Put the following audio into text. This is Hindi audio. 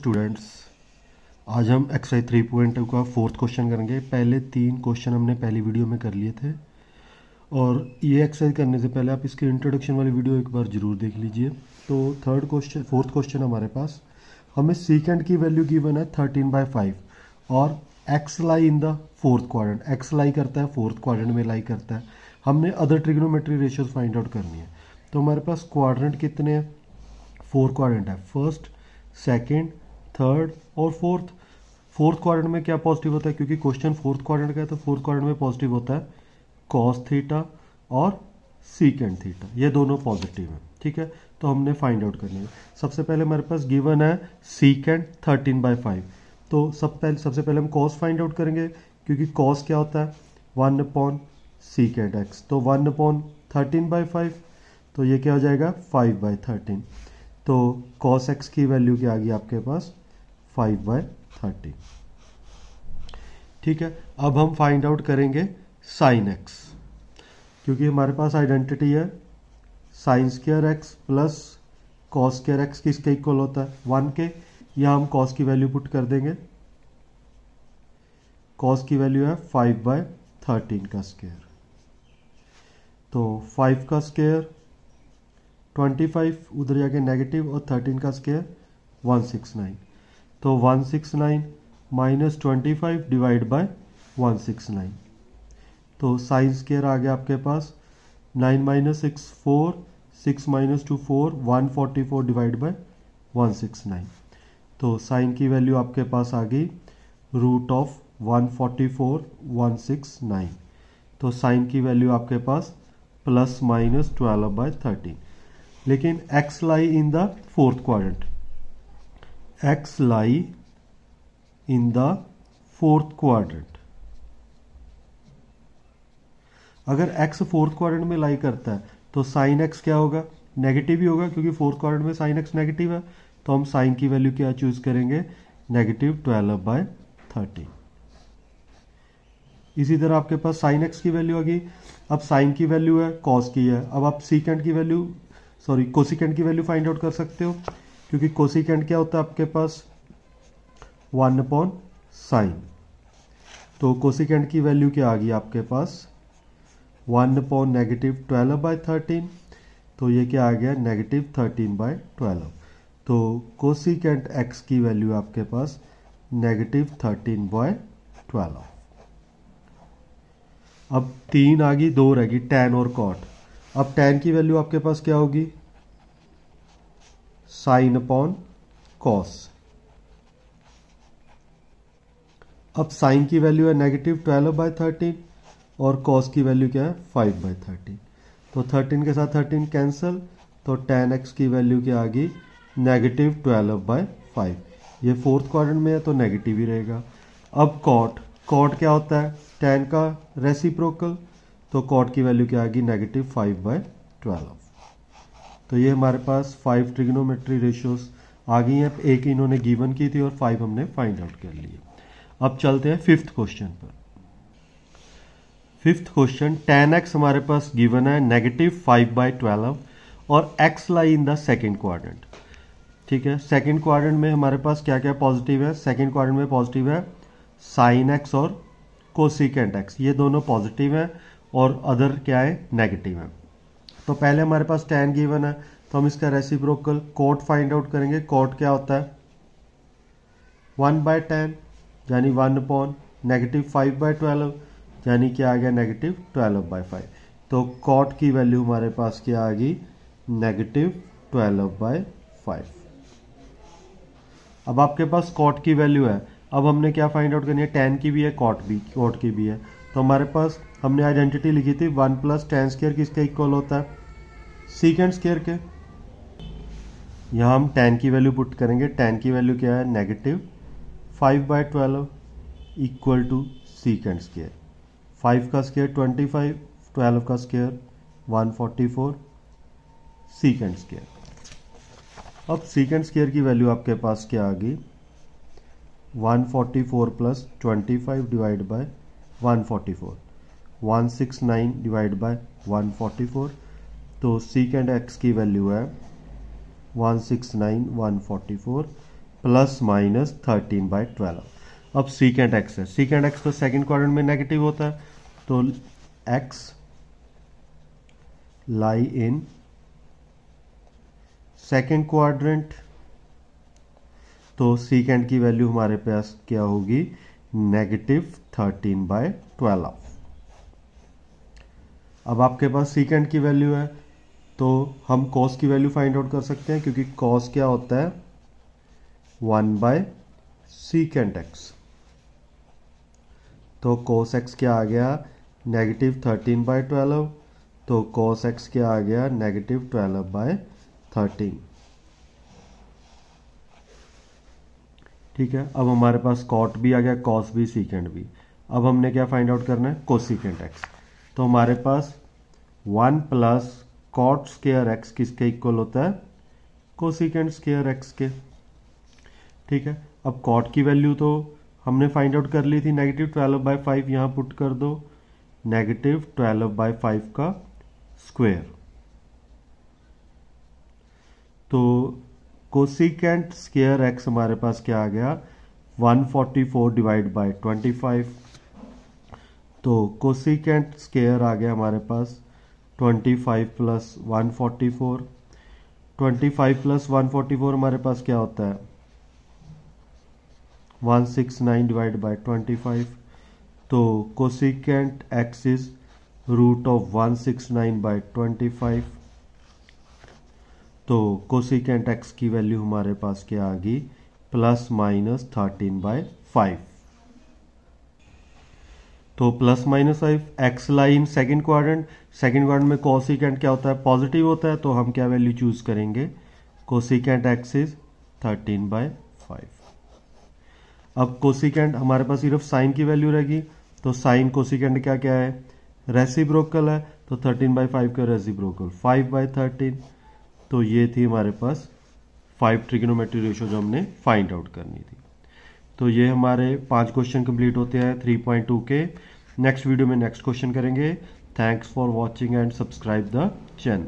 स्टूडेंट्स, आज हम एक्सरसाइज 3.2 का फोर्थ क्वेश्चन करेंगे। पहले 3 क्वेश्चन हमने पहली वीडियो में कर लिए थे और ये एक्सरसाइज करने से पहले आप इसकी इंट्रोडक्शन वाली वीडियो एक बार ज़रूर देख लीजिए। तो फोर्थ क्वेश्चन हमारे पास, हमें सीकेंड की वैल्यू गिवन है 13/5 और x lie in the fourth quadrant. X lie करता है फोर्थ क्वाड्रेंट में लाई करता है। हमने other trigonometry ratios find out करनी है। तो हमारे पास क्वाड्रेंट कितने हैं? 4 क्वाड्रेंट है, फर्स्ट, सेकेंड, थर्ड और फोर्थ क्वाड्रेंट में क्या पॉजिटिव होता है? क्योंकि क्वेश्चन फोर्थ क्वाड्रेंट का है तो फोर्थ क्वाड्रेंट में पॉजिटिव होता है कॉस थीटा और सीकेंड थीटा, ये दोनों पॉजिटिव हैं। ठीक है, तो हमने फाइंड आउट करनी है। सबसे पहले हमारे पास गिवन है सीकेंड 13/5। तो सबसे पहले हम कॉस फाइंड आउट करेंगे, क्योंकि कॉस क्या होता है 1 सीकेंड एक्स। तो 1/13/5, तो ये क्या हो जाएगा 5/13। तो cos x की वैल्यू क्या आ गई आपके पास 5/13। ठीक है, अब हम फाइंड आउट करेंगे sin x, क्योंकि हमारे पास आइडेंटिटी है sin square x plus cos square x किसके इक्वल होता है 1 के। यहाँ हम cos की वैल्यू पुट कर देंगे। cos की वैल्यू है 5/13 का स्क्वायर। तो 5 का स्क्वायर 25, उधर जाके नेगेटिव, और 13 का स्क्वायर 169। तो 169 माइनस 25 डिवाइड बाय 169। तो साइन स्क्वायर आ गया आपके पास 9 माइनस 6 4, 6 माइनस 2 4, 144 डिवाइड बाय 169। तो साइन की वैल्यू आपके पास आ गई रूट ऑफ 144 169। तो साइन की वैल्यू आपके पास प्लस माइनस 12/13। लेकिन x lie in the fourth quadrant, x lie in the fourth quadrant. अगर x फोर्थ क्वाड्रेंट में लाई करता है तो साइन x क्या होगा? नेगेटिव ही होगा, क्योंकि फोर्थ क्वाड्रेंट में साइन x नेगेटिव है। तो हम साइन की वैल्यू क्या चूज करेंगे? -12/13। इसी तरह आपके पास साइन x की वैल्यू आ गई। अब साइन की वैल्यू है, कॉस की है। अब आप सीकेंड की वैल्यू कोसिकेंड की वैल्यू फाइंड आउट कर सकते हो, क्योंकि कोसिकेंड क्या होता है आपके पास 1/sin। तो कोसिकेंड की वैल्यू क्या आ गई आपके पास 1/-12/13। तो ये क्या आ गया -13/12। तो कोसिकेंड x की वैल्यू आपके पास -13/12। अब 3 आ गई, 2 रहेगी, tan और cot। अब tan की वैल्यू आपके पास क्या होगी sin/cos। अब sin की वैल्यू है -12/13 और cos की वैल्यू क्या है 5/13। तो 13 के साथ 13 कैंसिल, तो tan x की वैल्यू क्या आ गई -12/5। ये फोर्थ क्वाड्रेंट में है तो नेगेटिव ही रहेगा। अब cot क्या होता है tan का रेसिप्रोकल। तो cot की वैल्यू क्या आ गई -5/12। तो ये हमारे पास 5 ट्रिग्नोमेट्री रेशियोज आ गई हैं। एक इन्होंने गिवन की थी और 5 हमने फाइंड आउट कर लिए। अब चलते हैं फिफ्थ क्वेश्चन पर। फिफ्थ क्वेश्चन, tan x हमारे पास गिवन है -5/12 और x lie in the second quadrant. ठीक है, सेकेंड क्वाड्रेंट में हमारे पास क्या क्या पॉजिटिव है? सेकेंड क्वाड्रेंट में पॉजिटिव है sin x और कोसिकेंट x, ये दोनों पॉजिटिव हैं और अदर क्या है नेगेटिव है। तो पहले हमारे पास tan गिवन है, तो हम इसका रेसिप्रोकल cot फाइंड आउट करेंगे। cot क्या होता है 1/tan, यानी 1/-5/12, यानी क्या आ गया -12/5। तो cot की वैल्यू हमारे पास क्या आ गई -12/5। अब आपके पास cot की वैल्यू है। अब हमने क्या फाइंड आउट करनी है? tan की भी है, cot की भी है। तो हमारे पास हमने आइडेंटिटी लिखी थी 1 + tan स्क्वायर किसके इक्वल होता है सीकेंड स्क्वायर के। यहाँ हम tan की वैल्यू पुट करेंगे। tan की वैल्यू क्या है -5/12 इक्वल टू सीकेंड स्क्वायर। 5 का स्क्वायर 25, 12 का स्क्वायर 144 सीकेंड स्क्वायर। अब सीकेंड स्क्वायर की वैल्यू आपके पास क्या आ गई 144 + 25 डिवाइड बाय 144, 169 डिवाइड बाय 144। तो सीकेंड x की वैल्यू है 169 144। Plus minus 13/12। अब सीकेंट एक्स है, सीकेंट एक्स तो सेकेंड क्वाड्रेंट में नेगेटिव होता है, तो x lie in second quadrant, तो सीकेंट की वैल्यू हमारे पास क्या होगी, -13/12। अब आपके पास सीकेंट की वैल्यू है तो हम कॉस की वैल्यू फाइंड आउट कर सकते हैं, क्योंकि कॉस क्या होता है, 1/सीकेंट एक्स। तो कॉस एक्स क्या आ गया, -13/12, तो कॉस एक्स क्या आ गया, -12/13। ठीक है, अब हमारे पास कॉट भी आ गया, कॉस भी, सीकेंट भी। अब हमने क्या फाइंड आउट करना है, कोसीकेंट एक्स। तो हमारे पास 1 प्लस कॉट स्क्वायर एक्स किसके इक्वल होता है, कोसीकेंट स्क्वायर एक्स के। ठीक है, अब कॉट की वैल्यू तो हमने फाइंड आउट कर ली थी, -12/5 यहां पुट कर दो, -12/5 का स्क्वायर। तो कोसिकेंट स्क्वायर एक्स हमारे पास क्या आ गया, 144/25। तो कोसिकेंट स्क्वायर आ गया हमारे पास 25 + 144। 25 + 144 हमारे पास क्या होता है, 169/25। तो कोसिकेंट एक्स इज √169/25। तो कोसिकेंट एक्स की वैल्यू हमारे पास क्या आ गई, ±13/5। तो ±5, x line second quadrant, second quadrant में कोसिकेंट क्या होता है, पॉजिटिव होता है, तो हम क्या वैल्यू चूज करेंगे, कोसिकेंट एक्स इज 13/5। अब कोसिकेंट हमारे पास सिर्फ साइन की वैल्यू रहेगी, तो साइन कोसिकेंट क्या क्या है, रेसिप्रोकल है, तो 13/5 का रेसिप्रोकल 5/13। तो ये थी हमारे पास 5 ट्रिग्नोमेट्री रेशियो जो हमने फाइंड आउट करनी थी। तो ये हमारे 5 क्वेश्चन कंप्लीट होते हैं 3.2 के। नेक्स्ट वीडियो में नेक्स्ट क्वेश्चन करेंगे। Thanks for watching and subscribe the channel.